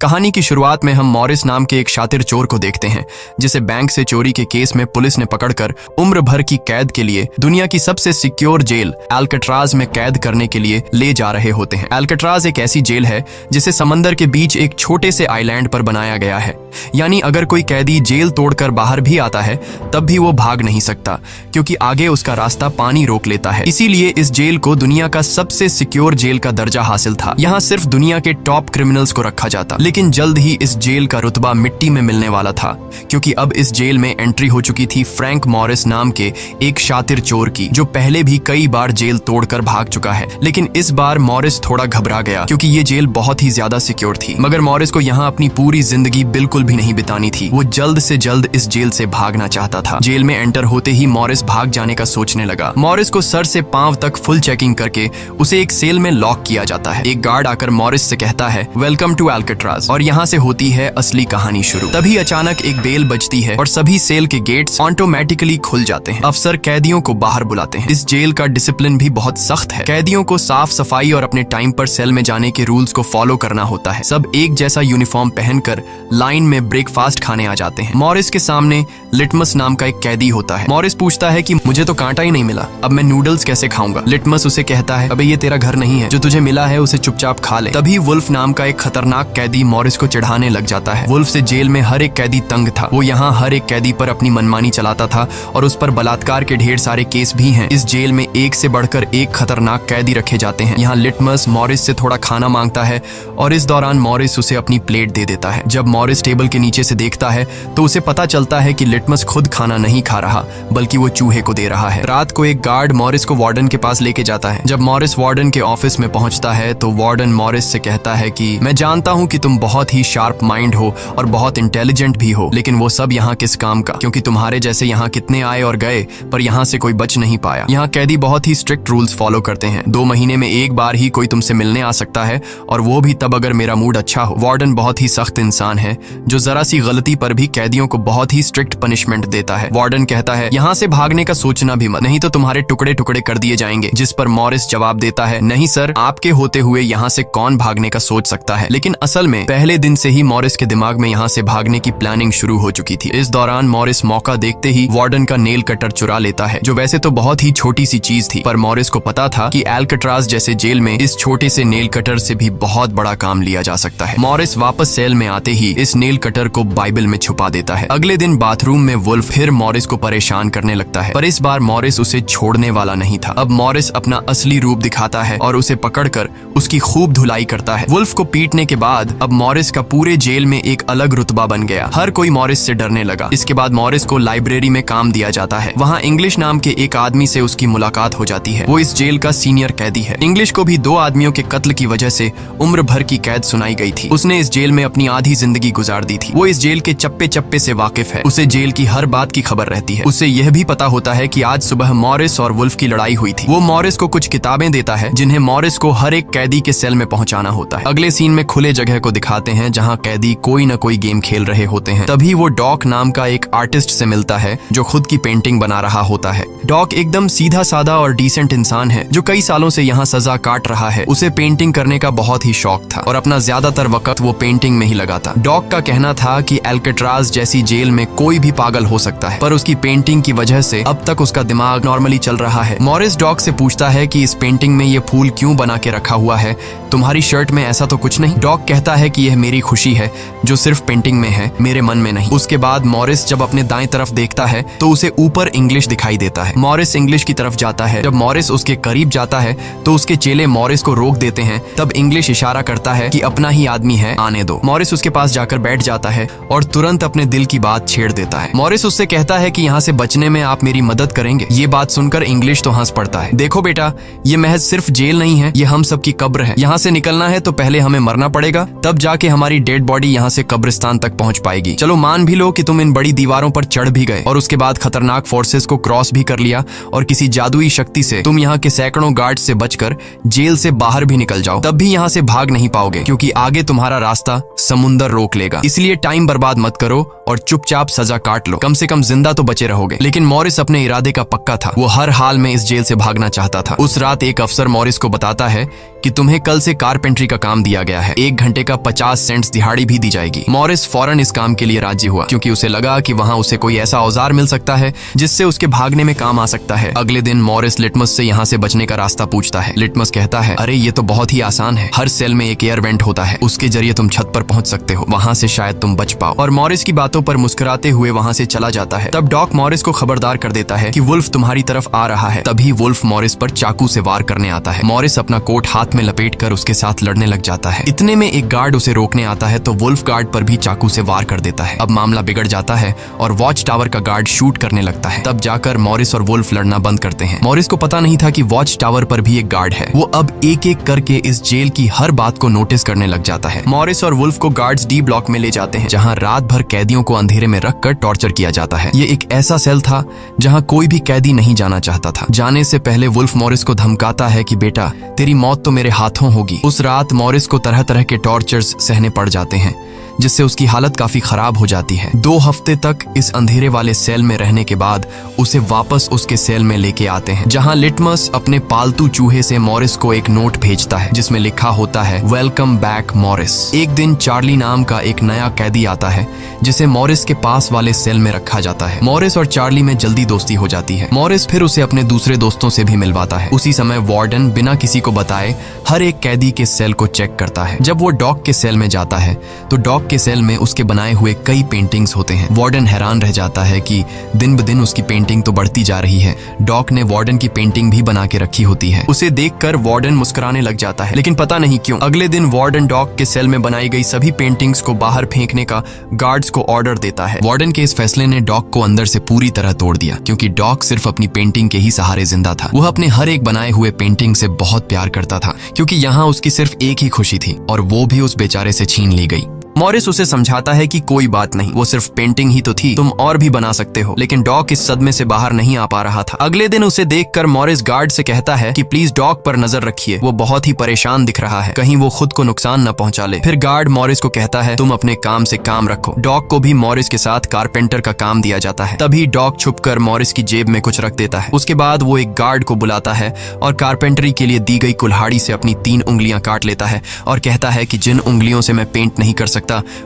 कहानी की शुरुआत में हम मॉरिस नाम के एक शातिर चोर को देखते हैं जिसे बैंक से चोरी के केस में पुलिस ने पकड़कर उम्र भर की कैद के लिए दुनिया की सबसे सिक्योर जेल एल्कट्राज में कैद करने के लिए ले जा रहे होते हैं। एल्कट्राज एक ऐसी जेल है जिसे समंदर के बीच एक छोटे से आइलैंड पर बनाया गया है, यानी अगर कोई कैदी जेल तोड़कर बाहर भी आता है तब भी वो भाग नहीं सकता क्योंकि आगे उसका रास्ता पानी रोक लेता है। इसीलिए इस जेल को दुनिया का सबसे सिक्योर जेल का दर्जा हासिल था। यहाँ सिर्फ दुनिया के टॉप क्रिमिनल्स को रखा जाता, लेकिन जल्द ही इस जेल का रुतबा मिट्टी में मिलने वाला था क्योंकि अब इस जेल में एंट्री हो चुकी थी फ्रैंक मॉरिस नाम के एक शातिर चोर की, जो पहले भी कई बार जेल तोड़कर भाग चुका है। लेकिन इस बार मॉरिस थोड़ा घबरा गया क्योंकि ये जेल बहुत ही ज्यादा सिक्योर थी। मगर मॉरिस को यहाँ अपनी पूरी जिंदगी बिल्कुल भी नहीं बितानी थी। वो जल्द से जल्द इस जेल से भागना चाहता था। जेल में एंटर होते ही मॉरिस भाग जाने का सोचने लगा। मॉरिस को सर से पांव तक फुल चेकिंग करके उसे एक सेल में लॉक किया जाता है। एक गार्ड आकर मॉरिस से कहता है, वेलकम टू एल्कट्राज, और यहाँ से होती है असली कहानी शुरू। तभी अचानक एक बेल बजती है और सभी सेल के गेट्स ऑटोमेटिकली खुल जाते हैं। अफसर कैदियों को बाहर बुलाते हैं। इस जेल का डिसिप्लिन भी बहुत सख्त है। कैदियों को साफ सफाई और अपने टाइम पर सेल में जाने के रूल्स को फॉलो करना होता है। सब एक जैसा यूनिफॉर्म पहनकर लाइन में ब्रेकफास्ट खाने आ जाते हैं। मॉरिस के सामने लिटमस नाम का एक कैदी होता है। मॉरिस पूछता है कि मुझे तो कांटा ही नहीं मिला, अब मैं नूडल्स कैसे खाऊंगा? लिटमस उसे कहता है, अबे ये तेरा घर नहीं है, जो तुझे मिला है उसे चुपचाप खा ले। तभी वुल्फ नाम का एक खतरनाक कैदी मॉरिस को चिढ़ाने लग जाता है। वुल्फ से जेल में हर एक कैदी तंग था। वो यहाँ हर एक कैदी पर अपनी मनमानी चलाता था और उस पर बलात्कार के ढेर सारे केस भी हैं। इस जेल में एक से बढ़कर एक खतरनाक कैदी रखे जाते हैं। यहाँ लिटमस मॉरिस से थोड़ा खाना मांगता है और इस दौरान मॉरिस उसे अपनी प्लेट दे देता है। जब मॉरिस टेबल के नीचे से देखता है तो उसे पता चलता है कि लिटमस खुद खाना नहीं खा रहा बल्कि वो चूहे को दे रहा है। रात को एक गार्ड मॉरिस को वार्डन के पास लेके जाता है। जब मॉरिस वार्डन के ऑफिस में पहुंचता है तो वार्डन मॉरिस से कहता है कि मैं जानता हूं कि तुम बहुत ही शार्प माइंड हो और बहुत इंटेलिजेंट भी हो, लेकिन वो सब यहाँ किस काम का, क्योंकि तुम्हारे जैसे यहाँ कितने आए और गए पर यहाँ से कोई बच नहीं पाया। यहाँ कैदी बहुत ही स्ट्रिक्ट रूल्स फॉलो करते हैं। 2 महीने में एक बार ही कोई तुमसे मिलने आ सकता है और वो भी तब अगर मेरा मूड अच्छा हो। वार्डन बहुत ही सख्त इंसान है जो जरा सी गलती पर भी कैदियों को बहुत ही स्ट्रिक्ट पनिशमेंट देता है। वार्डन कहता है, यहाँ से भागने का सोचना भी मत, नहीं तो तुम्हारे टुकड़े टुकड़े कर दिए जाएंगे। जिस पर मॉरिस जवाब देता है, नहीं सर, आपके होते हुए यहाँ से कौन भागने का सोच सकता है। लेकिन असल में पहले दिन से ही मॉरिस के दिमाग में यहाँ से भागने की प्लानिंग शुरू हो चुकी थी। इस दौरान मॉरिस मौका देखते ही वार्डन का नेल कटर चुरा लेता है, जो वैसे तो बहुत ही छोटी सी चीज थी, पर मॉरिस को पता था कि एल्कट्राज जैसे जेल में इस छोटे से नेल कटर से भी बहुत बड़ा काम लिया जा सकता है। मॉरिस वापस सेल में आते ही इस नेल कटर को बाइबल में छुपा देता है। अगले दिन बाथरूम में वुल्फ फिर मॉरिस को परेशान करने लगता है, पर इस बार मॉरिस उसे छोड़ने वाला नहीं था। अब मॉरिस अपना असली रूप दिखाता है और उसे पकड़कर उसकी खूब धुलाई करता है। वुल्फ को पीटने के बाद अब मॉरिस का पूरे जेल में एक अलग रुतबा बन गया। हर कोई मॉरिस से डरने लगा। इसके बाद मॉरिस को लाइब्रेरी में काम दिया जाता है। वहाँ इंग्लिश नाम के एक आदमी से उसकी मुलाकात हो जाती है। वो इस जेल का सीनियर कैदी है। इंग्लिश को भी 2 आदमियों के कत्ल की वजह से उम्र भर की कैद सुनाई गई थी। उसने इस जेल में अपनी आधी जिंदगी गुजार दी थी। वो इस जेल के चप्पे चप्पे से वाकिफ है। उसे जेल की हर बात की खबर रहती है। उसे यह भी पता होता है कि आज सुबह मॉरिस और वुल्फ की लड़ाई हुई थी। वो मॉरिस को कुछ किताबें देता है जिन्हें मॉरिस को हर एक कैदी के सेल में पहुंचाना होता है। अगले सीन में खुले जगह को दिखाते हैं जहां कैदी कोई न कोई गेम खेल रहे होते हैं। तभी वो डॉक नाम का एक आर्टिस्ट से मिलता है जो खुद की पेंटिंग बना रहा होता है। डॉक एकदम सीधा साधा और डिसेंट इंसान है जो कई सालों से यहाँ सजा काट रहा है। उसे पेंटिंग करने का बहुत ही शौक था और अपना ज्यादातर वक्त वो पेंटिंग में ही लगाता। डॉक का कहना था कि एल्कट्राज जैसी जेल में कोई भी पागल हो सकता है, पर उसकी पेंटिंग की वजह से अब तक उसका दिमाग नॉर्मली चल रहा है। मॉरिस डॉक से पूछता है कि इस पेंटिंग में ये फूल क्यों बना के रखा हुआ है, तुम्हारी शर्ट में ऐसा तो कुछ नहीं। डॉक कहता है कि यह मेरी खुशी है जो सिर्फ पेंटिंग में है, मेरे मन में नहीं। उसके बाद मॉरिस जब अपने दाएं तरफ देखता है तो उसे ऊपर इंग्लिश दिखाई देता है। मॉरिस इंग्लिश की तरफ जाता है। जब मॉरिस उसके करीब जाता है तो उसके चेले मॉरिस को रोक देते हैं। तब इंग्लिश इशारा करता है कि अपना ही आदमी है, आने दो। मॉरिस उसके पास जाकर बैठ जाता है और तुरंत अपने दिल की बात छेड़ देता है। मॉरिस उससे कहता है कि यहाँ से बचने में आप मेरी मदद करेंगे। ये बात सुनकर इंग्लिश तो हंस पड़ता है। देखो बेटा, ये महज सिर्फ जेल नहीं है, ये हम सब की कब्र है। यहाँ से निकलना है तो पहले हमें मरना पड़ेगा, तब जाके हमारी डेड बॉडी यहाँ से कब्रिस्तान तक पहुँच पाएगी। चलो मान भी लो कि तुम इन बड़ी दीवारों पर चढ़ भी गए और उसके बाद खतरनाक फोर्सेस को क्रॉस भी कर लिया और किसी जादुई शक्ति से तुम यहाँ के सैकड़ों गार्ड से बचकर जेल से बाहर भी निकल जाओ, तब भी यहाँ से भाग नहीं पाओगे क्योंकि आगे तुम्हारा रास्ता समुंदर रोक लेगा। इसलिए टाइम बर्बाद मत करो और चुपचाप सजा काट लो, कम से कम जिंदा तो बचे रहोगे। लेकिन मॉरिस अपने इरादे का पक्का था। वो हर हाल में इस जेल से भागना चाहता था। उस रात एक अफसर मॉरिस को बताता है कि तुम्हें कल से कारपेंट्री का काम दिया गया है, 1 घंटे का 50 सेंट्स दिहाड़ी भी दी जाएगी। मॉरिस फौरन इस काम के लिए राजी हुआ क्योंकि उसे लगा कि वहाँ उसे कोई ऐसा औजार मिल सकता है जिससे उसके भागने में काम आ सकता है। अगले दिन मॉरिस लिटमस से यहाँ से बचने का रास्ता पूछता है। लिटमस कहता है, अरे ये तो बहुत ही आसान है, हर सेल में एक एयर वेंट होता है, उसके जरिए तुम छत पर पहुंच सकते हो, वहाँ से शायद तुम बच पाओ। और मॉरिस की बातों पर मुस्कुराते हुए वहाँ से चला जाता है। तब डॉक मॉरिस को खबरदार कर देता है कि वुल्फ तुम्हारी तरफ आ रहा है। तभी वुल्फ मॉरिस पर चाकू से वार करने आता है। मॉरिस अपना कोट हाथ में लपेटकर उसके साथ लड़ने लग जाता है। इतने में एक गार्ड उसे रोकने आता है तो वुल्फ गार्ड पर भी चाकू से वार कर देता है। अब मामला बिगड़ जाता है और वॉच टावर का गार्ड शूट करने लगता है। तब जाकर मॉरिस और वुल्फ लड़ना बंद करते हैं। मॉरिस को पता नहीं था कि वॉच टावर पर भी एक गार्ड है। वो अब एक एक करके इस जेल की हर बात को नोटिस करने लग जाता है। मॉरिस और वुल्फ को गार्ड्स डी ब्लॉक में ले जाते हैं, जहाँ रात भर कैदियों को अंधेरे में रखकर टॉर्चर किया जाता है। ये एक ऐसा सेल था जहाँ कोई भी कैदी नहीं जाना चाहता था। जाने से पहले वुल्फ मॉरिस को धमकाता है कि बेटा, तेरी मौत तो मेरे हाथों होगी। उस रात मॉरिस को तरह तरह के टॉर्चर्स सहने पड़ जाते हैं, जिससे उसकी हालत काफी खराब हो जाती है। 2 हफ्ते तक इस अंधेरे वाले सेल में रहने के बाद उसे वापस उसके सेल में लेके आते हैं, जहां लिटमस अपने पालतू चूहे से मॉरिस को एक नोट भेजता है जिसमें लिखा होता है, वेलकम बैक मॉरिस। एक दिन चार्ली नाम का एक नया कैदी आता है जिसे मॉरिस के पास वाले सेल में रखा जाता है। मॉरिस और चार्ली में जल्दी दोस्ती हो जाती है। मॉरिस फिर उसे अपने दूसरे दोस्तों से भी मिलवाता है। उसी समय वार्डन बिना किसी को बताए हर एक कैदी के सेल को चेक करता है। जब वो डॉक के सेल में जाता है तो डॉक के सेल में उसके बनाए हुए कई पेंटिंग्स होते हैं। वार्डन हैरान रह जाता है कि दिन ब दिन उसकी पेंटिंग तो बढ़ती जा रही है। डॉक ने वार्डन की पेंटिंग भी बना के रखी होती है। उसे देखकर वार्डन मुस्कुराने लग जाता है, लेकिन पता नहीं क्यों अगले दिन वार्डन डॉक के सेल में बनाई गई सभी पेंटिंग्स को बाहर फेंकने का गार्ड्स को ऑर्डर देता है। वार्डन के इस फैसले ने डॉक को अंदर से पूरी तरह तोड़ दिया, क्योंकि डॉक सिर्फ अपनी पेंटिंग के ही सहारे जिंदा था। वह अपने हर एक बनाए हुए पेंटिंग से बहुत प्यार करता था, क्योंकि यहाँ उसकी सिर्फ एक ही खुशी थी और वो भी उस बेचारे से छीन ली गई। मॉरिस उसे समझाता है कि कोई बात नहीं, वो सिर्फ पेंटिंग ही तो थी, तुम और भी बना सकते हो। लेकिन डॉक इस सदमे से बाहर नहीं आ पा रहा था। अगले दिन उसे देखकर मॉरिस गार्ड से कहता है कि प्लीज डॉक पर नजर रखिए, वो बहुत ही परेशान दिख रहा है, कहीं वो खुद को नुकसान न पहुंचा ले। फिर गार्ड मॉरिस को कहता है, तुम अपने काम से काम रखो। डॉक को भी मॉरिस के साथ कारपेंटर का काम दिया जाता है। तभी डॉक छुपकर मॉरिस की जेब में कुछ रख देता है। उसके बाद वो एक गार्ड को बुलाता है और कारपेंटरी के लिए दी गई कुल्हाड़ी से अपनी 3 उंगलियां काट लेता है और कहता है कि जिन उंगलियों से मैं पेंट नहीं कर सकता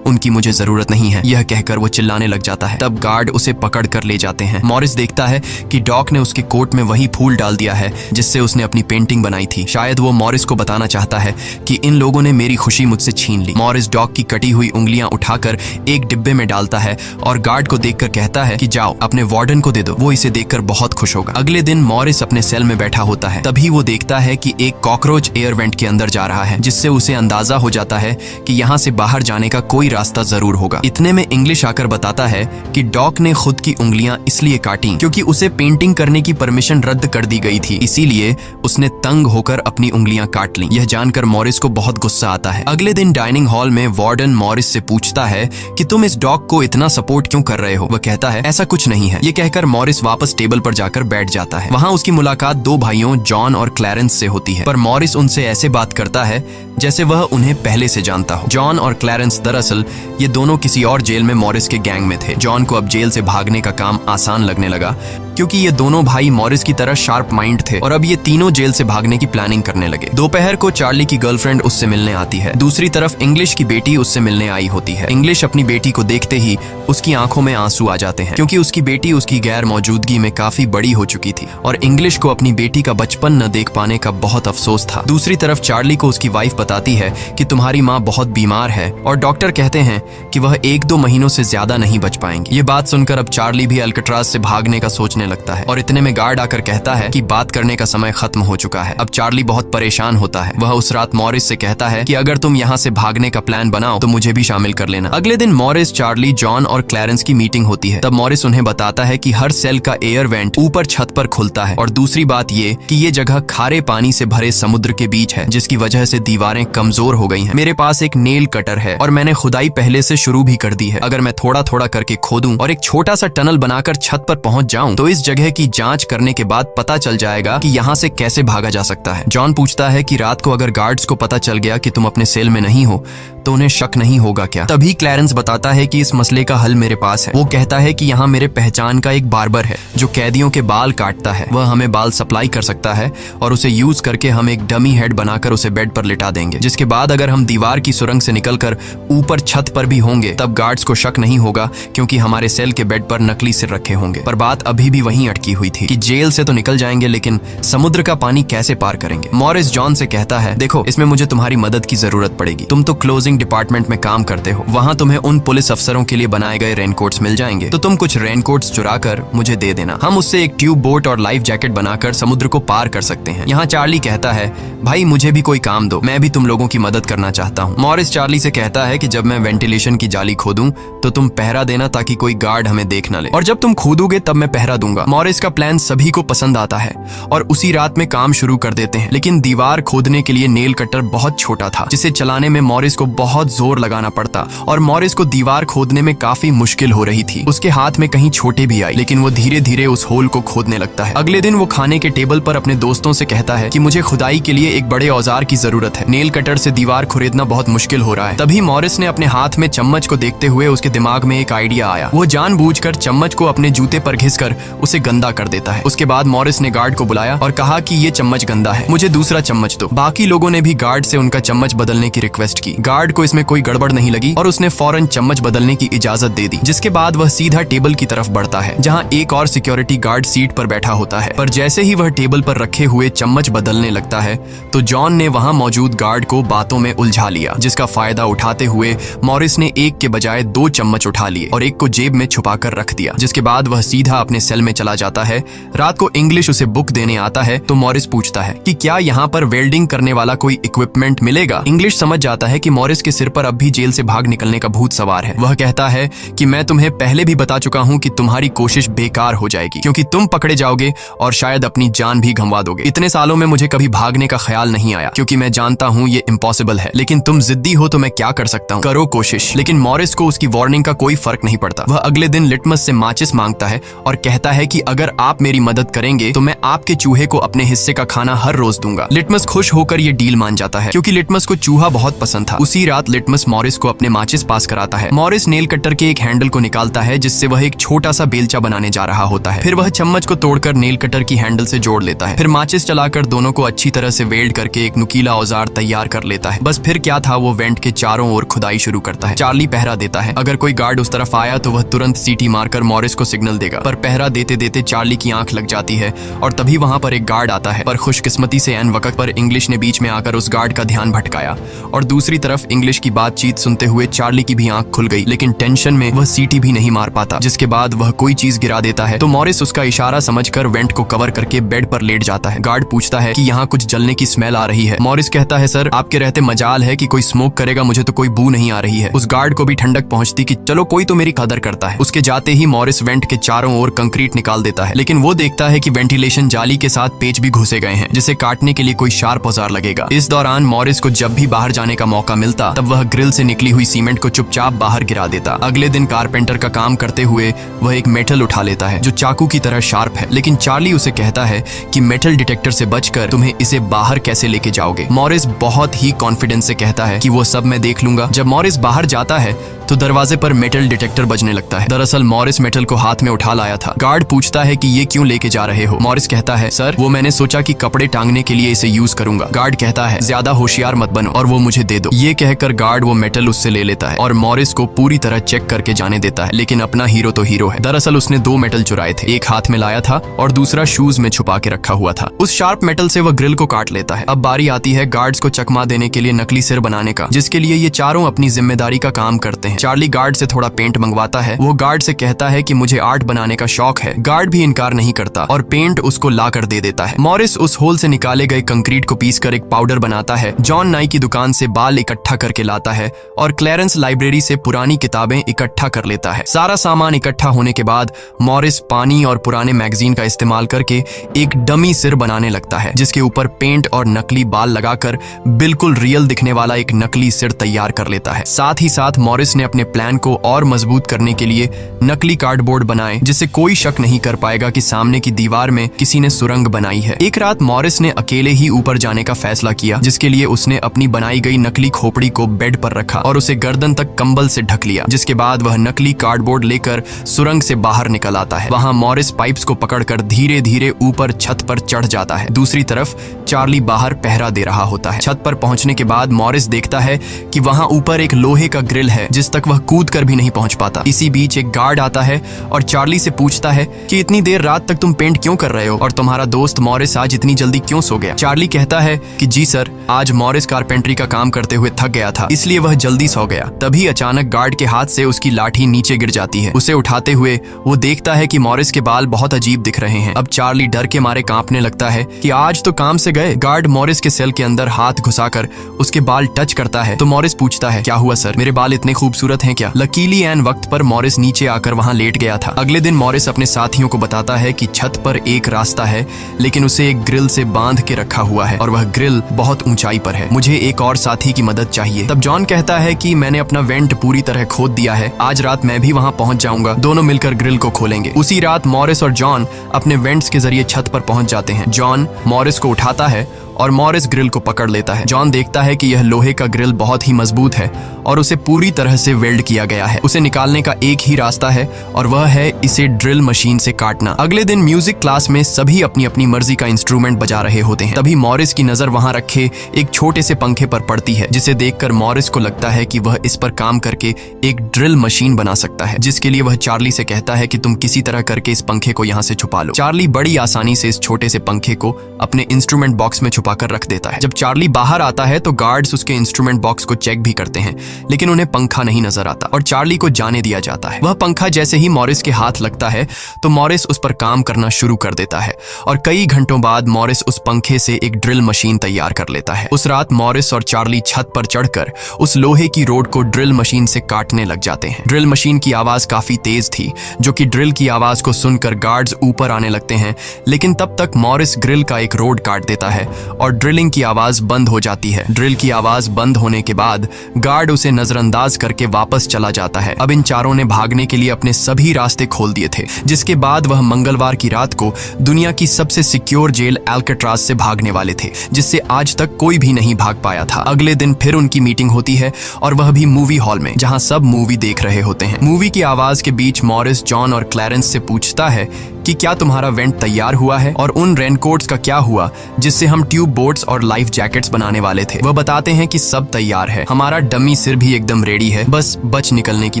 उनकी मुझे जरूरत नहीं है। यह कहकर वो चिल्लाने लग जाता है। तब गार्ड उसे पकड़ कर ले जाते हैं। मॉरिस देखता है कि डॉक ने उसके कोट में वही फूल डाल दिया है जिससे उसने अपनी पेंटिंग बनाई थी। शायद वो मॉरिस को बताना चाहता है कि इन लोगों ने मेरी खुशी मुझसे छीन ली। मॉरिस डॉक की कटी हुई उंगलियां उठाकर एक डिब्बे में डालता है और गार्ड को देखकर कहता है कि जाओ अपने वार्डन को दे दो, वो इसे देखकर बहुत खुश होगा। अगले दिन मॉरिस अपने सेल में बैठा होता है। तभी वो देखता है कि एक कॉकरोच एयर वेंट के अंदर जा रहा है, जिससे उसे अंदाजा हो जाता है कि यहाँ से बाहर जाने का कोई रास्ता जरूर होगा। इतने में इंग्लिश आकर बताता है कि डॉक ने खुद की उंगलियां इसलिए काटी क्योंकि उसे पेंटिंग करने की परमिशन रद्द कर दी गई थी, इसीलिए उसने तंग होकर अपनी उंगलियां काट लीं। यह जानकर मॉरिस को बहुत गुस्सा आता है। अगले दिन डाइनिंग हॉल में वार्डन मॉरिस से पूछता है कि तुम इस डॉग को इतना सपोर्ट क्यों कर रहे हो। वह कहता है ऐसा कुछ नहीं है। ये कहकर मॉरिस वापस टेबल पर जाकर बैठ जाता है। वहाँ उसकी मुलाकात 2 भाइयों जॉन और क्लैरेंस से होती है, पर मॉरिस उनसे ऐसे बात करता है जैसे वह उन्हें पहले से जानता हो। जॉन और क्लैरेंस दरअसल ये दोनों किसी और जेल में मॉरिस के गैंग में थे। जॉन को अब जेल से भागने का काम आसान लगने लगा क्योंकि ये दोनों भाई मॉरिस की तरह शार्प माइंड थे और अब ये तीनों जेल से भागने की प्लानिंग करने लगे। दोपहर को चार्ली की गर्लफ्रेंड उससे मिलने आती है। दूसरी तरफ इंग्लिश की बेटी उससे मिलने आई होती है। इंग्लिश अपनी बेटी को देखते ही उसकी आंखों में आंसू आ जाते हैं क्योंकि उसकी बेटी उसकी गैर मौजूदगी में काफी बड़ी हो चुकी थी और इंग्लिश को अपनी बेटी का बचपन न देख पाने का बहुत अफसोस था। दूसरी तरफ चार्ली को उसकी वाइफ बताती है कि तुम्हारी माँ बहुत बीमार है और डॉक्टर कहते हैं कि वह 1-2 महीनों से ज्यादा नहीं बच पाएंगी। ये बात सुनकर अब चार्ली भी अल्काट्राज से भागने का सोचने लगता है और इतने में गार्ड आकर कहता है कि बात करने का समय खत्म हो चुका है। अब चार्ली बहुत परेशान होता है। वह उस रात मॉरिस से कहता है कि अगर तुम यहाँ से भागने का प्लान बनाओ तो मुझे भी शामिल कर लेना। अगले दिन मॉरिस, चार्ली, जॉन और क्लैरेंस की मीटिंग होती है। तब मॉरिस उन्हें बताता है कि हर सेल का एयर वेंट ऊपर छत पर खुलता है और दूसरी बात ये कि ये जगह खारे पानी से भरे समुद्र के बीच है, जिसकी वजह से दीवारें कमजोर हो गई हैं। मेरे पास एक नेल कटर है और मैंने खुदाई पहले से शुरू भी कर दी है। अगर मैं थोड़ा थोड़ा करके खोदूं और एक छोटा सा टनल बनाकर छत पर पहुंच जाऊं तो इस जगह की जांच करने के बाद पता चल जाएगा कि यहाँ से कैसे भागा जा सकता है। जॉन पूछता है कि रात को अगर गार्ड्स को पता चल गया कि तुम अपने सेल में नहीं हो तो उन्हें शक नहीं होगा क्या? तभी क्लैरेंस बताता है कि इस मसले का हल मेरे पास है। वो कहता है कि यहाँ मेरे पहचान का एक बार्बर है जो कैदियों के बाल काटता है। वह हमें बाल सप्लाई कर सकता है और उसे यूज करके हम एक डमी हेड बनाकर उसे बेड पर लिटा देंगे, जिसके बाद अगर हम दीवार की सुरंग से निकलकर ऊपर छत पर भी होंगे तब गार्ड्स को शक नहीं होगा, क्योंकि हमारे सेल के बेड पर नकली सिर रखे होंगे। पर बात अभी भी वहीं अटकी हुई थी कि जेल से तो निकल जाएंगे, लेकिन समुद्र का पानी कैसे पार करेंगे? मॉरिस जॉन से कहता है, देखो इसमें मुझे तुम्हारी मदद की जरूरत पड़ेगी। तुम तो क्लोजिंग डिपार्टमेंट में काम करते हो, वहां तुम्हें उन पुलिस अफसरों के लिए बनाए गए रेनकोट्स मिल जाएंगे, तो तुम कुछ रेनकोट्स चुरा कर मुझे दे देना। हम उससे एक ट्यूब बोट और लाइफ जैकेट बनाकर समुद्र को पार कर सकते हैं। यहाँ चार्ली कहता है, भाई मुझे भी कोई काम दो, मैं भी तुम लोगों की मदद करना चाहता हूँ। मॉरिस चार्ली से कहता है कि जब मैं वेंटिलेशन की जाली खोदूं तो तुम पहरा देना ताकि कोई गार्ड हमें देख न ले, और जब तुम खोदोगे तब मैं पहरा दूंगा। मॉरिस का प्लान सभी को पसंद आता है और उसी रात में काम शुरू कर देते हैं, लेकिन दीवार खोदने के लिए नेल कटर बहुत छोटा था, जिसे चलाने में मॉरिस को बहुत जोर लगाना पड़ता और मॉरिस को दीवार खोदने में काफी मुश्किल हो रही थी। उसके हाथ में कहीं छोटे भी आई, लेकिन वो धीरे धीरे उस होल को खोदने लगता है। अगले दिन वो खाने के टेबल पर अपने दोस्तों से कहता है कि मुझे खुदाई के लिए एक बड़े औजार की जरूरत है, नेल कटर से दीवार खुरेदना बहुत मुश्किल हो रहा है। तभी मॉरिस ने अपने हाथ में चम्मच को देखते हुए उसके दिमाग में एक आइडिया आया। वो जानबूझकर चम्मच को अपने जूते पर घिसकर उसे गंदा कर देता है। उसके बाद मॉरिस ने गार्ड को बुलाया और कहा कि ये चम्मच गंदा है, मुझे दूसरा चम्मच दो। बाकी लोगों ने भी गार्ड से उनका चम्मच बदलने की रिक्वेस्ट की। गार्ड को इसमें कोई गड़बड़ नहीं लगी और उसने फौरन चम्मच बदलने की इजाजत दे दी, जिसके बाद वह सीधा टेबल की तरफ बढ़ता है जहां एक और सिक्योरिटी गार्ड सीट पर बैठा होता है। पर जैसे ही वह टेबल पर रखे हुए चम्मच बदलने लगता है तो जॉन ने वहां मौजूद गार्ड को बातों में उलझा लिया, जिसका फायदा उठाते हुए मॉरिस ने एक के बजाय 2 चम्मच उठा लिए और एक को जेब में छुपाकर रख दिया, जिसके बाद वह सीधा अपने सेल में चला जाता है। रात को इंग्लिश उसे बुक देने आता है तो मॉरिस पूछता है कि क्या यहाँ पर वेल्डिंग करने वाला कोई इक्विपमेंट मिलेगा? इंग्लिश समझ जाता है कि मॉरिस के सिर पर अब भी जेल से भाग निकलने का भूत सवार है। वह कहता है कि मैं तुम्हें पहले भी बता चुका हूँ कि तुम्हारी कोशिश बेकार हो जाएगी, क्योंकि तुम पकड़े जाओगे और शायद अपनी जान भी गंवा दोगे। इतने सालों में मुझे कभी भागने का ख्याल नहीं आया, क्योंकि मैं जानता हूँ ये इम्पॉसिबल है, लेकिन तुम जिद्दी हो तो मैं क्या कर सकता हूँ, करो कोशिश। लेकिन मॉरिस को उसकी वार्निंग का कोई फर्क नहीं पड़ता। वह अगले दिन लिटमस से माचिस मांगता है और कहता है कि अगर आप मेरी मदद करेंगे तो मैं आपके चूहे को अपने हिस्से का खाना हर रोज दूंगा। लिटमस खुश होकर ये डील मान जाता है, क्योंकि लिटमस को चूहा बहुत पसंद था। उसी रात लिटमस मॉरिस को अपने माचिस पास कराता है। मॉरिस नेल कटर के एक हैंडल को निकालता है, जिससे वह एक छोटा सा बेलचा बनाने जा रहा होता है। फिर वह चम्मच को तोड़कर नेल कटर की हैंडल से जोड़ लेता है। फिर माचिस चलाकर दोनों को अच्छी तरह से वेल्ड करके एक नुकीला औजार तैयार कर लेता है। बस फिर क्या था, वो वेंट के चारों ओर खुदाई शुरू करता है। चार्ली पहरा देता है। अगर कोई गार्ड उस तरफ आया तो वह तुरंत सीटी मारकर मॉरिस को सिग्नल देगा, पर पहरा देते देते चार्ली की आंख लग जाती है और तभी वहां पर एक गार्ड आता है। पर खुशकिस्मती से ऐन वक्त पर इंग्लिश ने बीच में आकर उस गार्ड का ध्यान भटकाया और दूसरी तरफ इंग्लिश की बातचीत सुनते हुए चार्ली की भी आंख खुल गई, लेकिन टेंशन में वह सीटी भी नहीं मार पाता। जिसके बाद वह कोई चीज गिरा देता है तो मॉरिस उसका इशारा समझकर वेंट को कवर करके बेड पर लेट जाता है। गार्ड पूछता है कि यहाँ कुछ जलने की स्मेल आ रही है। मॉरिस कहता है, सर आपके रहते मजाल है कि कोई स्मोक करेगा, मुझे तो कोई बू नहीं आ रही है। उस गार्ड को भी ठंडक पहुंचती कि चलो कोई तो मेरी कदर करता है। उसके जाते ही मॉरिस वेंट के चारों ओर कंक्रीट निकाल देता है, लेकिन वो देखता है कि वेंटिलेशन जाली के साथ पेच भी घुसे गए हैं, जिसे काटने के लिए कोई शार्प औजार लगेगा। इस दौरान मॉरिस को जब भी बाहर जाने का मौका मिलता तब वह ग्रिल से निकली हुई सीमेंट को चुपचाप बाहर गिरा देता। अगले दिन कारपेंटर का काम करते हुए वह एक मेटल उठा लेता है जो चाकू की तरह शार्प है, लेकिन चार्ली उसे कहता है कि मेटल डिटेक्टर से बचकर तुम्हें इसे बाहर कैसे लेके जाओगे। मॉरिस बहुत ही कॉन्फिडेंस से कहता है कि वो सब मैं देख लूंगा। जब मॉरिस बाहर जाता है तो दरवाजे पर मेटल डिटेक्टर बजने लगता है। दरअसल मॉरिस मेटल को हाथ में उठा लाया था। गार्ड पूछता है कि ये क्यों लेके जा रहे हो? मॉरिस कहता है, सर वो मैंने सोचा कि कपड़े टांगने के लिए इसे यूज करूंगा। गार्ड कहता है, ज्यादा होशियार मत बनो और वो मुझे दे दो। ये कहकर गार्ड वो मेटल उससे ले लेता है और मॉरिस को पूरी तरह चेक करके जाने देता है, लेकिन अपना हीरो तो हीरो है। दरअसल उसने 2 मेटल चुराए थे, एक हाथ में लाया था और दूसरा शूज में छुपा के रखा हुआ था। उस शार्प मेटल से वह ग्रिल को काट लेता है। अब बारी आती है गार्ड्स को चकमा देने के लिए नकली सिर बनाने का, जिसके लिए ये चारों अपनी जिम्मेदारी का काम करते हैं। चार्ली गार्ड से थोड़ा पेंट मंगवाता है। वो गार्ड से कहता है कि मुझे आर्ट बनाने का शौक है। गार्ड भी इनकार नहीं करता और पेंट उसको ला कर दे देता है। मॉरिस उस होल से निकाले गए कंक्रीट को पीसकर एक पाउडर बनाता है। जॉन नाई की दुकान से बाल इकट्ठा करके लाता है और क्लैरेंस लाइब्रेरी से पुरानी किताबें इकट्ठा कर लेता है। सारा सामान इकट्ठा होने के बाद मॉरिस पानी और पुराने मैगजीन का इस्तेमाल करके एक डमी सिर बनाने लगता है, जिसके ऊपर पेंट और नकली बाल लगाकर बिल्कुल रियल दिखने वाला एक नकली सिर तैयार कर लेता है। साथ ही साथ मॉरिस ने अपने प्लान को और मजबूत करने के लिए नकली कार्डबोर्ड बनाए जिससे कोई शक नहीं कर पाएगा कि सामने की दीवार में किसी ने सुरंग बनाई है। एक रात मॉरिस ने अकेले ही ऊपर जाने का फैसला किया, जिसके लिए उसने अपनी बनाई गई नकली खोपड़ी को बेड पर रखा और उसे गर्दन तक कंबल से ढक लिया। जिसके बाद वह नकली कार्डबोर्ड लेकर सुरंग से बाहर निकल आता है। वहां मॉरिस पाइप्स को पकड़कर धीरे धीरे ऊपर छत पर चढ़ जाता है। दूसरी तरफ चार्ली बाहर पहरा दे रहा होता है। छत पर पहुंचने के बाद मॉरिस देखता है कि वहां ऊपर एक लोहे का ग्रिल है जिस तक वह कूद कर भी नहीं पहुंच पाता। इसी बीच एक गार्ड आता है और चार्ली से पूछता है कि इतनी देर रात तक तुम पेंट क्यों कर रहे हो और तुम्हारा दोस्त मॉरिस आज इतनी जल्दी क्यों सो गया। चार्ली कहता है कि जी सर, आज मॉरिस कारपेंट्री का काम करते हुए थक गया था, इसलिए वह जल्दी सो गया। तभी अचानक गार्ड के हाथ से उसकी लाठी नीचे गिर जाती है। उसे उठाते हुए वो देखता है कि मॉरिस के बाल बहुत अजीब दिख रहे हैं। अब चार्ली डर के मारे कांपने लगता है कि आज तो काम से गए। गार्ड मॉरिस के सेल के अंदर हाथ घुसाकर उसके बाल टच करता है तो मॉरिस पूछता है, क्या हुआ सर, मेरे बाल इतने खूबसूरत हैं क्या। लकीली एन वक्त पर मॉरिस नीचे आकर वहां लेट गया था। अगले दिन मॉरिस अपने साथियों को बताता है कि छत पर एक रास्ता है लेकिन उसे एक ग्रिल से बांध के रखा हुआ है और वह ग्रिल बहुत ऊंचाई पर है। मुझे एक और साथी की मदद चाहिए। तब जॉन कहता है कि मैंने अपना वेंट पूरी तरह खोद दिया है, आज रात मैं भी वहां पहुंच जाऊंगा, दोनों मिलकर ग्रिल को खोलेंगे। उसी रात मॉरिस और जॉन अपने वेंट्स के जरिए छत पर पहुंच जाते हैं। जॉन मॉरिस को उठाता है और मॉरिस ग्रिल को पकड़ लेता है। जॉन देखता है कि यह लोहे का ग्रिल बहुत ही मजबूत है और उसे पूरी तरह से वेल्ड किया गया है। उसे निकालने का एक ही रास्ता है और वह है इसे ड्रिल मशीन से काटना। अगले दिन म्यूजिक क्लास में सभी अपनी अपनी मर्जी का इंस्ट्रूमेंट बजा रहे होते हैं। तभी मॉरिस की नजर वहां रखे एक छोटे से पंखे पर पड़ती है, जिसे देखकर मॉरिस को लगता है कि वह इस पर काम करके एक ड्रिल मशीन बना सकता है, जिसके लिए वह चार्ली से कहता है कि तुम किसी तरह करके इस पंखे को यहाँ से छुपा लो। चार्ली बड़ी आसानी से इस छोटे से पंखे को अपने इंस्ट्रूमेंट बॉक्स में छुपाकर रख देता है। जब चार्ली बाहर आता है तो गार्ड्स उसके इंस्ट्रूमेंट बॉक्स को चेक भी करते हैं, लेकिन उन्हें पंखा नहीं नजर आता और चार्ली को जाने दिया जाता है। वह पंखा जैसे ही मॉरिस के हाथ लगता है तो मॉरिस उस पर काम करना शुरू कर देता है और कई घंटों बाद मॉरिस उस पंखे से एक ड्रिल मशीन तैयार कर लेता है। उस रात मॉरिस और चार्ली छत पर चढ़कर उस लोहे की रोड को ड्रिल मशीन से काटने लग जाते हैं। ड्रिल मशीन की आवाज काफी तेज थी, जो कि ड्रिल की आवाज को सुनकर गार्ड्स ऊपर आने लगते हैं, लेकिन तब तक मॉरिस ग्रिल का एक रोड काट देता है और ड्रिलिंग की आवाज बंद हो जाती है। ड्रिल की आवाज बंद होने के बाद गार्ड उसे नजरअंदाज करके वापस चला जाता है। अब इन चारों ने भागने के लिए अपने सभी रास्ते खोल दिए थे, जिसके बाद वह मंगलवार की रात को दुनिया की सबसे सिक्योर जेल एल्केट्राज से भागने वाले थे, जिससे आज तक कोई भी नहीं भाग पाया था। अगले दिन फिर उनकी मीटिंग होती है और वह भी मूवी हॉल में, जहां सब मूवी देख रहे होते हैं। मूवी की आवाज के बीच मॉरिस जॉन और क्लैरेंस से पूछता है कि क्या तुम्हारा वेंट तैयार हुआ है और उन रेनकोट्स का क्या हुआ जिससे हम ट्यूब बोट्स और लाइफ जैकेट्स बनाने वाले थे। वह बताते हैं कि सब तैयार है, हमारा डमी सिर भी एकदम रेडी है, बस बच निकलने की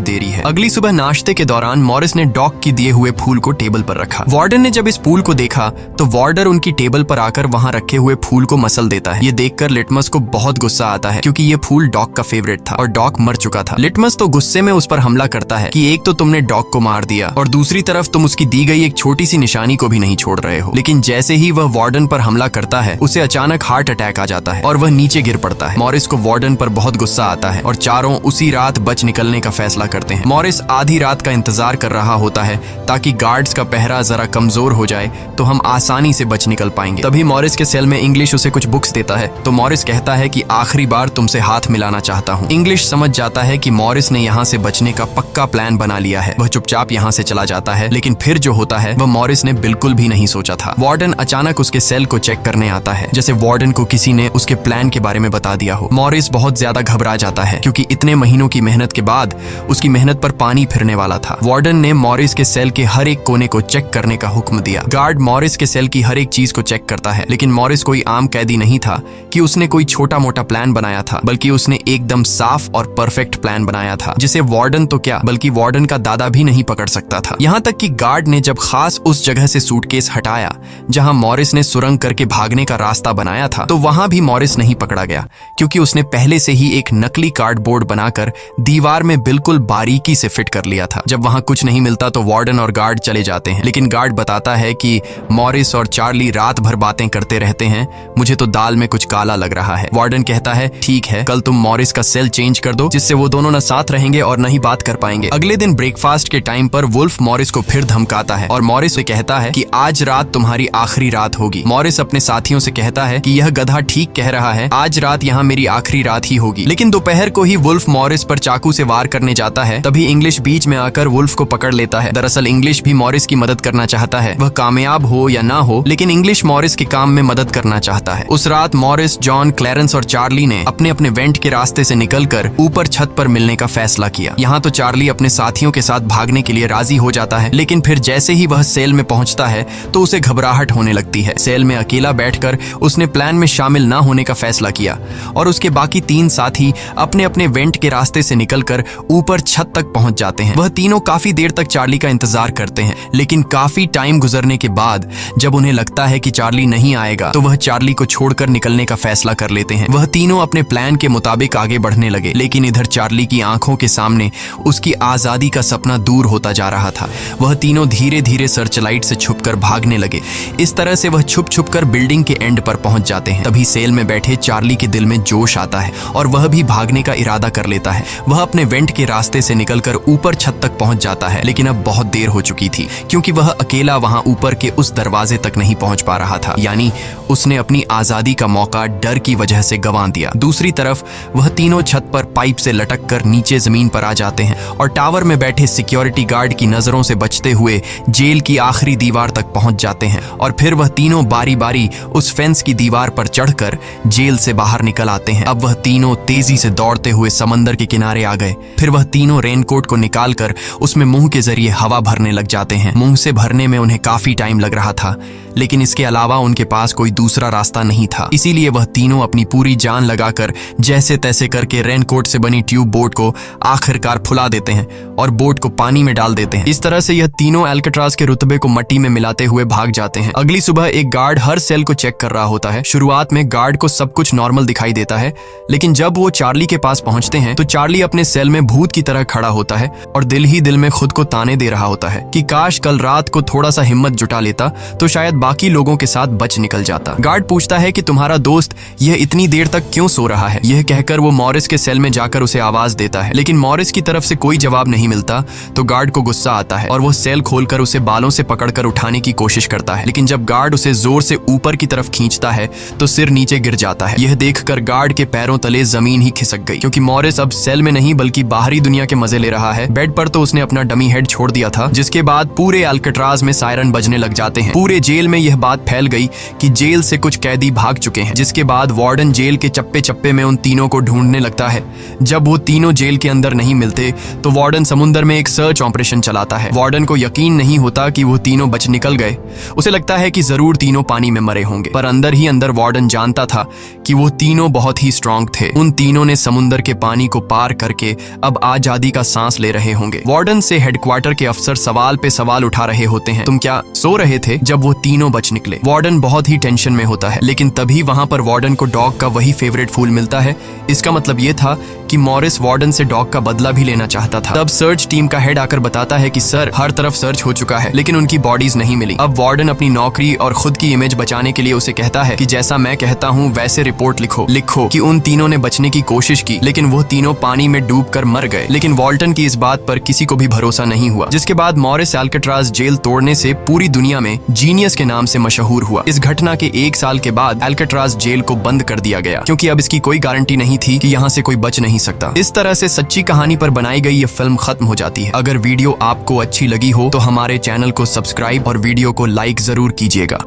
देरी है। अगली सुबह नाश्ते के दौरान मॉरिस ने डॉग की दिए हुए फूल को टेबल पर रखा। वार्डन ने जब इस फूल को देखा तो वार्डर उनकी टेबल पर आकर वहां रखे हुए फूल को मसल देता है। ये देखकर लिटमस को बहुत गुस्सा आता है क्योंकि ये फूल डॉग का फेवरेट था और डॉग मर चुका था। लिटमस तो गुस्से में उस पर हमला करता है कि एक तो तुमने डॉग को मार दिया और दूसरी तरफ तुम उसकी दी गई एक छोटी सी निशानी को भी नहीं छोड़ रहे हो। लेकिन जैसे ही वह वार्डन पर हमला करता है उसे अचानक हार्ट अटैक आ जाता है और वह नीचे गिर पड़ता है। मॉरिस को वार्डन पर बहुत गुस्सा आता है और चारों उसी रात बच निकलने का फैसला करते हैं। मॉरिस आधी रात का इंतजार कर रहा होता है ताकि गार्ड्स का पहरा जरा कमजोर हो जाए तो हम आसानी से बच निकल पाएंगे। तभी मॉरिस के सेल में इंग्लिश उसे कुछ बुक्स देता है तो मॉरिस कहता है कि आखिरी बार तुमसे हाथ मिलाना चाहता हूँ। इंग्लिश समझ जाता है कि मॉरिस ने यहाँ से बचने का पक्का प्लान बना लिया है। वह चुपचाप यहाँ से चला जाता है, लेकिन फिर जो होता है वह मॉरिस ने बिल्कुल भी नहीं सोचा था। वार्डन अचानक उसके सेल को चेक करने आता है, जैसे वार्डन को किसी ने उसके प्लान के बारे में बता दिया हो। मॉरिस बहुत ज्यादा घबरा जाता है क्योंकि इतने महीनों की मेहनत के बाद उसकी मेहनत पर पानी फिरने वाला था। वार्डन ने मॉरिस के सेल के हर एक कोने को चेक करने का हुक्म दिया। गार्ड मॉरिस के सेल की हर एक चीज को चेक करता है, लेकिन मॉरिस कोई आम कैदी नहीं था कि उसने कोई छोटा मोटा प्लान बनाया था, बल्कि उसने एकदम साफ और परफेक्ट प्लान बनाया था, जिसे वार्डन तो क्या बल्कि वार्डन का दादा भी नहीं पकड़ सकता था। यहाँ तक कि गार्ड ने जब खास उस जगह से सूटकेस हटाया जहां मॉरिस ने सुरंग करके भागने का रास्ता बनाया था, तो वहां भी मॉरिस नहीं पकड़ा गया क्योंकि उसने पहले से ही एक नकली कार्डबोर्ड बनाकर दीवार में बिल्कुल बारीकी से फिट कर लिया था। जब वहां कुछ नहीं मिलता तो वार्डन और गार्ड चले जाते हैं, लेकिन गार्ड बताता है कि मॉरिस और चार्ली रात भर बातें करते रहते हैं, मुझे तो दाल में कुछ काला लग रहा है। वार्डन कहता है ठीक है, कल तुम मॉरिस का सेल चेंज कर दो जिससे वो दोनों न साथ रहेंगे और न ही बात कर पाएंगे। अगले दिन ब्रेकफास्ट के टाइम पर वुल्फ मॉरिस को फिर धमकाता है और मॉरिस से कहता है कि आज रात तुम्हारी आखिरी रात होगी। मॉरिस अपने साथियों से कहता है कि यह गधा ठीक कह रहा है, आज रात यहाँ मेरी आखिरी रात ही होगी। लेकिन दोपहर को ही वुल्फ मॉरिस पर चाकू से वार करने जाता है। तभी इंग्लिश बीच में आकर वुल्फ को पकड़ लेता है। दरअसल इंग्लिश भी मॉरिस की मदद करना चाहता है, वह कामयाब हो या ना हो, लेकिन इंग्लिश मॉरिस के काम में मदद करना चाहता है। उस रात मॉरिस, जॉन, क्लैरेंस और चार्ली ने अपने अपने वेंट के रास्ते से निकलकर ऊपर छत पर मिलने का फैसला किया। यहाँ तो चार्ली अपने साथियों के साथ भागने के लिए राजी हो जाता है, लेकिन फिर जैसे ही वह सेल में पहुंचता है तो उसे घबराहट होने लगती है। सेल में अकेला बैठकर उसने प्लान में शामिल ना होने का फैसला किया और उसके बाकी 3 साथी अपने अपने वेंट के रास्ते से निकलकर ऊपर छत तक पहुंच जाते हैं। वह तीनों काफी देर तक चार्ली का इंतजार करते हैं, लेकिन काफी टाइम गुजरने के बाद जब उन्हें लगता है कि चार्ली नहीं आएगा तो वह चार्ली को छोड़कर निकलने का फैसला कर लेते हैं। वह तीनों अपने प्लान के मुताबिक आगे बढ़ने लगे, लेकिन इधर चार्ली की आंखों के सामने उसकी आजादी का सपना दूर होता जा रहा था। वह तीनों धीरे धीरे सर्चलाइट से छुपकर भागने लगे। इस तरह से वह छुप छुप कर बिल्डिंग के एंड पर पहुंच जाते हैं। तभी सेल में बैठे चार्ली के दिल में जोश आता है और वह भी भागने का इरादा कर लेता है। वह अपने वेंट के रास्ते से निकलकर ऊपर छत तक पहुंच जाता है, लेकिन अब बहुत देर हो चुकी थी क्योंकि वह अकेला वहां ऊपर के उस दरवाजे तक नहीं पहुंच पा रहा था। यानी उसने अपनी आजादी का मौका डर की वजह से गंवा दिया। दूसरी तरफ वह तीनों छत पर पाइप से लटक कर नीचे जमीन पर आ जाते हैं और टावर में बैठे सिक्योरिटी गार्ड की नजरों से बचते हुए जेल की आखिरी दीवार तक पहुंच जाते हैं। और फिर वह तीनों बारी बारी उस फेंस की दीवार पर चढ़कर जेल से बाहर निकल आते हैं। अब वह तीनों तेजी से दौड़ते हुए समंदर के किनारे आ गए। फिर वह तीनों रेनकोट को निकालकर उसमें मुंह के जरिए हवा भरने लग जाते हैं। मुंह से भरने में उन्हें काफी टाइम लग रहा था, लेकिन इसके अलावा उनके पास कोई दूसरा रास्ता नहीं था। इसीलिए वह तीनों अपनी पूरी जान लगाकर जैसे तैसे करके रेनकोट से बनी ट्यूब बोट को आखिरकार फुला देते हैं और बोट को पानी में डाल देते हैं। इस तरह से यह तीनों अल्काट्राज के रुतबे को मट्टी में मिलाते हुए भाग जाते हैं। अगली सुबह एक गार्ड हर सेल को चेक कर रहा होता है। शुरुआत में गार्ड को सब कुछ नॉर्मल दिखाई देता है, लेकिन जब वो चार्ली के पास पहुंचते हैं तो चार्ली अपने सेल में भूत की तरह खड़ा होता है और दिल ही दिल में खुद को ताने दे रहा होता है कि काश कल रात को थोड़ा सा हिम्मत जुटा लेता तो शायद बाकी लोगों के साथ बच निकल जाता। गार्ड पूछता है कि तुम्हारा दोस्त यह इतनी देर तक क्यों सो रहा है। यह कहकर वो मॉरिस के सेल में जाकर उसे आवाज देता है, लेकिन मॉरिस की तरफ से कोई जवाब नहीं मिलता तो गार्ड को गुस्सा आता है और वो सेल खोलकर उसे बालों से पकड़कर उठाने की कोशिश करता है। लेकिन जब गार्ड उसे जोर से ऊपर की तरफ खींचता है तो सिर नीचे गिर जाता है। यह देखकर गार्ड के पैरों तले जमीन ही खिसक गई, क्योंकि मॉरिस अब सेल में नहीं बल्कि बाहरी दुनिया के मजे ले रहा है। बेड पर तो उसने अपना डमी हेड छोड़ दिया था, जिसके बाद पूरे अल्काट्राज में सायरन बजने लग जाते हैं। पूरे जेल में यह बात फैल गई कि जेल से कुछ कैदी भाग चुके हैं, जिसके बाद वार्डन जेल के चप्पे चप्पे में उन तीनों को ढूंढने लगता है। जब वो तीनों जेल के अंदर नहीं मिलते तो वार्डन समुद्र में एक सर्च ऑपरेशन चलाता है। वार्डन को यकीन नहीं होता कि वो तीनों बच निकल गए। उसे लगता है कि जरूर तीनों पानी में मरे होंगे, पर अंदर ही अंदर वार्डन जानता था कि वो तीनों बहुत ही स्ट्रांग थे। उन तीनों ने समुद्र के पानी को पार करके अब आजादी का सांस ले रहे होंगे। वार्डन से हेडक्वार्टर के अफसर सवाल पे सवाल उठा रहे होते हैं, तुम क्या सो रहे थे जब वो तीनों बच निकले। वार्डन बहुत ही टेंशन में होता है, लेकिन तभी वहां पर वार्डन को डॉग का वही फेवरेट फूल मिलता है। इसका मतलब ये था कि मॉरिस वार्डन से डॉग का बदला भी लेना चाहता था। तब सर्च टीम का हेड आकर बताता है कि सर, हर तरफ सर्च हो चुका है, लेकिन उनकी बॉडीज नहीं मिली। अब वार्डन अपनी नौकरी और खुद की इमेज बचाने के लिए उसे कहता है कि जैसा मैं कहता हूँ वैसे रिपोर्ट लिखो कि उन तीनों ने बचने की कोशिश की, लेकिन वो तीनों पानी में डूबकर मर गए। लेकिन वॉल्टन की इस बात पर किसी को भी भरोसा नहीं हुआ, जिसके बाद मॉरिस अल्काट्राज जेल तोड़ने से पूरी दुनिया में जीनियस के नाम से मशहूर हुआ। इस घटना के 1 साल के बाद अल्काट्राज जेल को बंद कर दिया गया, क्योंकि अब इसकी कोई गारंटी नहीं थी कि यहाँ से कोई बच नहीं सकता। इस तरह से सच्ची कहानी पर बनाई गई ये फिल्म खत्म हो जाती है। अगर वीडियो आपको अच्छी लगी हो तो हमारे चैनल को सब्सक्राइब और वीडियो को लाइक जरूर कीजिएगा।